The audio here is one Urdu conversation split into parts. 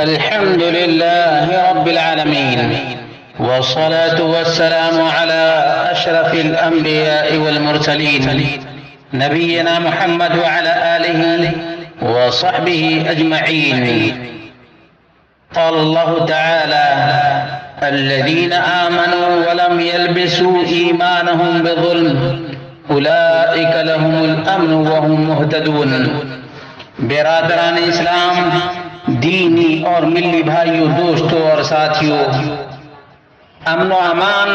الحمد لله رب العالمين، والصلاة والسلام على أشرف الأنبياء والمرسلين نبينا محمد وعلى آله وصحبه أجمعين. قال الله تعالى: الذين آمنوا ولم يلبسوا إيمانهم بظلم أولئك لهم الأمن وهم مهتدون. برادران اسلام، دینی اور ملی بھائیوں، دوستوں اور ساتھیوں، امن و امان،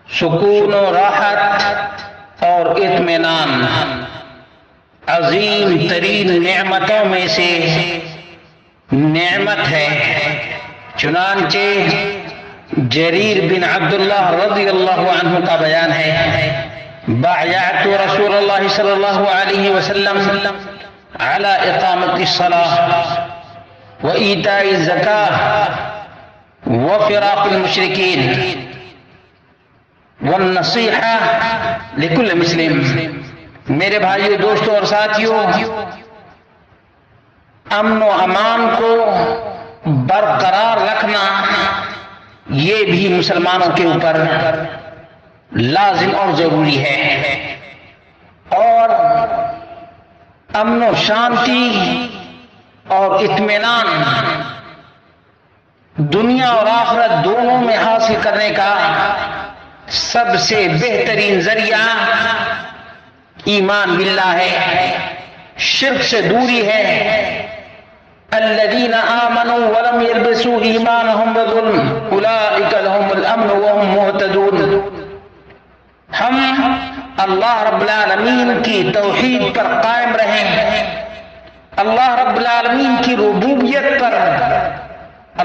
سکون و راحت اور اطمینان عظیم ترین نعمتوں میں سے نعمت ہے. چنانچہ جریر بن عبداللہ رضی اللہ عنہ کا بیان ہے: بايعت رسول اللہ صلی اللہ علیہ وسلم على إقامة الصلاة وإيتاء الزكاة وفراق المشركين والنصيحة لكل مسلم. میرے بھائیوں، دوستوں اور ساتھیوں، امن و امان کو برقرار رکھنا یہ بھی مسلمانوں کے اوپر لازم اور ضروری ہے. اور امن و شانتی اور اطمینان دنیا اور آخرت دونوں میں حاصل کرنے کا سب سے بہترین ذریعہ ایمان باللہ ہے، شرک سے دوری ہے. الذین آمنوا ولم يلبسوا ایمانهم بظلم اولئک لهم الامن وهم مهتدون. ہم اللہ رب العالمین کی توحید پر قائم رہیں، اللہ رب العالمین کی ربوبیت پر،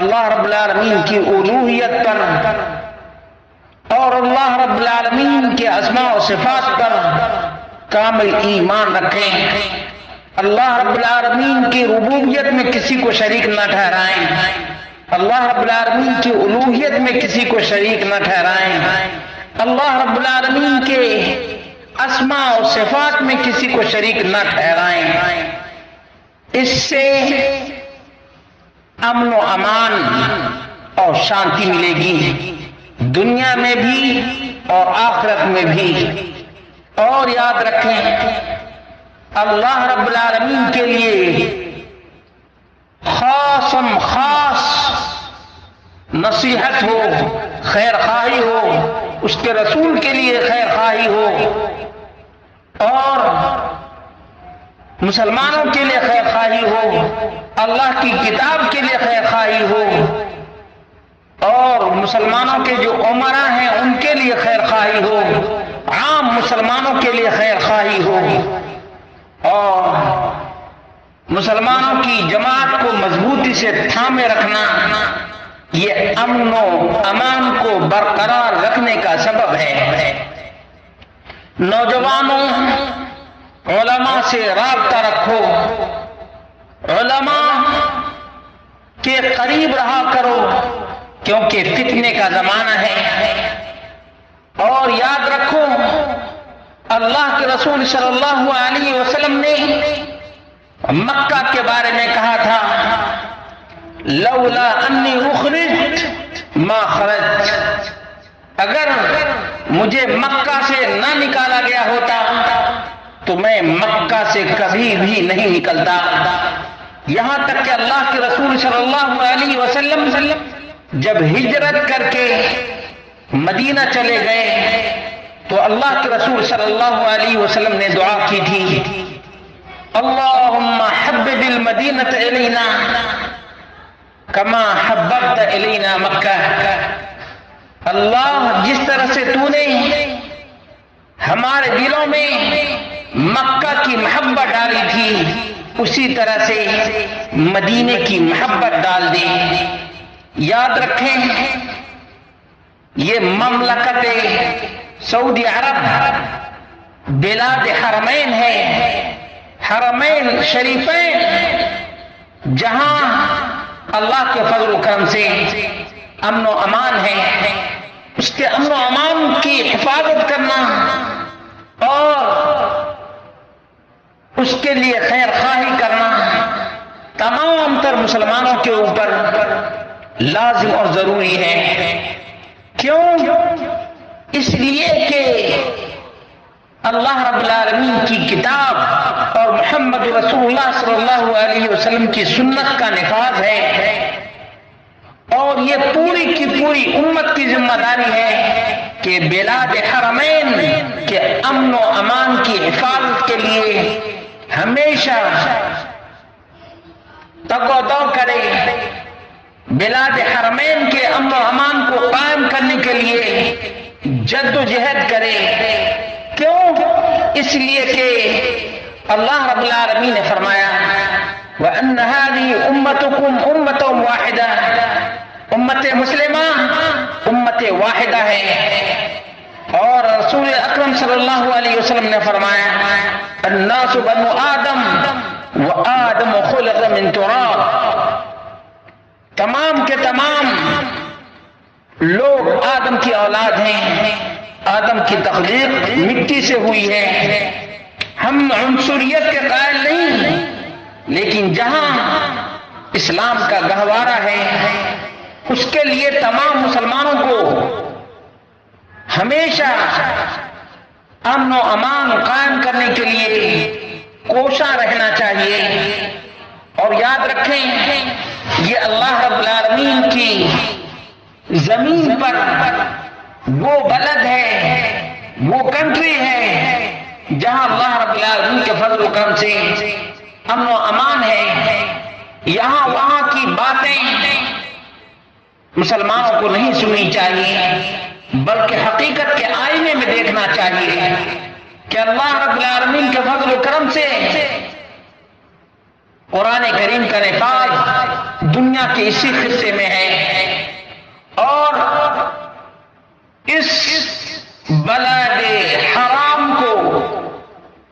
اللہ رب العالمین کی الوہیت پر اور اللہ رب العالمین کے اسماء و صفات پر کامل ایمان رکھیں. اللہ رب العالمین کی ربوبیت میں کسی کو شریک نہ ٹھہرائیں، اللہ رب العالمین کی الوہیت میں کسی کو شریک نہ ٹھہرائیں، اللہ رب العالمین کے اسماء و صفات میں کسی کو شریک نہ ٹھہرائیں. اس سے امن و امان اور شانتی ملے گی، دنیا میں بھی اور آخرت میں بھی. اور یاد رکھیں، اللہ رب العالمین کے لیے خاص نصیحت ہو، خیر خواہی ہو، اس کے رسول کے لیے خیر خواہی ہو، اور مسلمانوں کے لیے خیر خواہی ہو، اللہ کی کتاب کے لیے خیر خواہی ہو، اور مسلمانوں کے جو امراء ہیں ان کے لیے خیر خواہی ہو، عام مسلمانوں کے لیے خیر خواہی ہو، اور مسلمانوں کی جماعت کو مضبوطی سے تھامے رکھنا، یہ امن و امان کو برقرار رکھنے کا سبب ہے. نوجوانوں، علماء سے رابطہ رکھو، علماء کے قریب رہا کرو، کیونکہ فتنے کا زمانہ ہے. اور یاد رکھو، اللہ کے رسول صلی اللہ علیہ وسلم نے مکہ کے بارے میں کہا تھا: لولا انی اخرجت ما خرجت. اگر مجھے مکہ سے نہ نکالا گیا ہوتا تو میں مکہ سے کبھی بھی نہیں نکلتا. یہاں تک کہ اللہ کے رسول صلی اللہ علیہ وسلم جب ہجرت کر کے مدینہ چلے گئے تو اللہ کے رسول صلی اللہ علیہ وسلم نے دعا کی تھی: اللہم حبب المدینۃ الینا کما حببت الینا مکہ. اللہ، جس طرح سے تو نے ہمارے دلوں میں مکہ کی محبت ڈالی تھی، اسی طرح سے مدینے کی محبت ڈال دے. یاد رکھیں، یہ مملکت سعودی عرب بلاد حرمین ہے، حرمین شریفین، جہاں اللہ کے فضل و کرم سے امن و امان ہے. اس کے امن و امان کی حفاظت کرنا اور اس کے لیے خیر خواہی کرنا تمام تر مسلمانوں کے اوپر لازم اور ضروری ہے۔ کیوں؟ اس لیے کہ اللہ رب العالمین کی کتاب اور محمد رسول اللہ صلی اللہ علیہ وسلم کی سنت کا نفاذ ہے، اور یہ پوری کی پوری امت کی ذمہ داری ہے کہ بلاد حرمین کے امن و امان کی حفاظت کے لیے ہمیشہ تگ و دو کرے، بلاد حرمین کے امن و امان کو قائم کرنے کے لیے جد و جہد کرے۔ کیوں؟ اس لیے کہ اللہ رب العالمین نے فرمایا وَأَنَّ هَذِهِ أُمَّتُكُمْ أُمَّةٌ وَاحِدَةٌ، امت مسلمہ امت واحدہ ہے۔ اور رسول اکرم صلی اللہ علیہ وسلم نے فرمایا الناس بنو آدم وآدم خلق من تراب، تمام کے تمام لوگ آدم کی اولاد ہیں، آدم کی تخلیق مٹی سے ہوئی ہے۔ ہم عنصریت کے قائل نہیں، لیکن جہاں اسلام کا گہوارہ ہے اس کے لیے تمام مسلمانوں کو ہمیشہ امن و امان قائم کرنے کے لیے کوشاں رہنا چاہیے۔ اور یاد رکھیں یہ اللہ رب العالمین کی زمین پر وہ بلد ہے، وہ کنٹری ہے جہاں اللہ رب العالمین کے فضل و کرم سے امن و امان ہے۔ یہاں وہاں کی باتیں مسلمانوں کو نہیں سننی چاہیے، بلکہ حقیقت کے آئینے میں دیکھنا چاہیے کہ اللہ رب العالمین کے فضل و کرم سے قرآن کریم کا نفاذ دنیا کے اسی خطے میں ہے، اور اس بلد حرام کو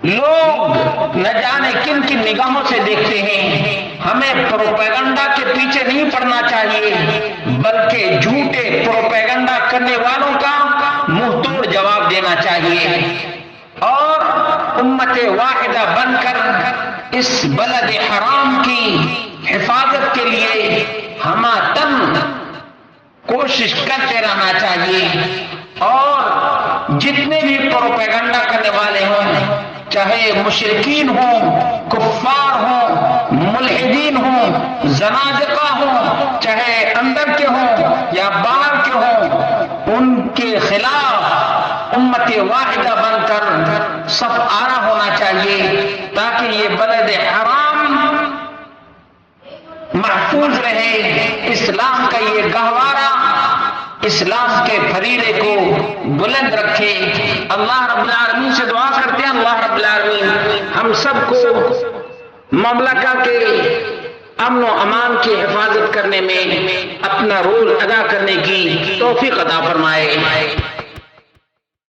لوگ نہ جانے کن کن نگاہوں سے دیکھتے ہیں۔ ہمیں پروپیگنڈا کے پیچھے نہیں پڑنا چاہیے، بلکہ جھوٹے پروپیگنڈا کرنے والوں کا منہ توڑ جواب دینا چاہیے، اور امت واحدہ بن کر اس بلد حرام کی حفاظت کے لیے ہمہ کوشش کرتے رہنا چاہیے۔ اور جتنے بھی پروپیگنڈا کرنے والے ہوں، چاہے مشرکین ہوں، کفار ہوں، ملحدین ہوں، زنادقہ ہوں، چاہے اندر کے ہوں یا باہر کے ہوں، ان کے خلاف امت واحدہ بن کر صف آرا ہونا چاہیے، تاکہ یہ بلد حرام محفوظ رہے، اسلام کا یہ گہوارہ اسلام کے فریضے کو بلند رکھے۔ اللہ رب العالمین سے دعا کرتے ہیں اللہ رب العالمین ہم سب کو مملکہ کے امن و امان کی حفاظت کرنے میں اپنا رول ادا کرنے کی توفیق عطا فرمائے۔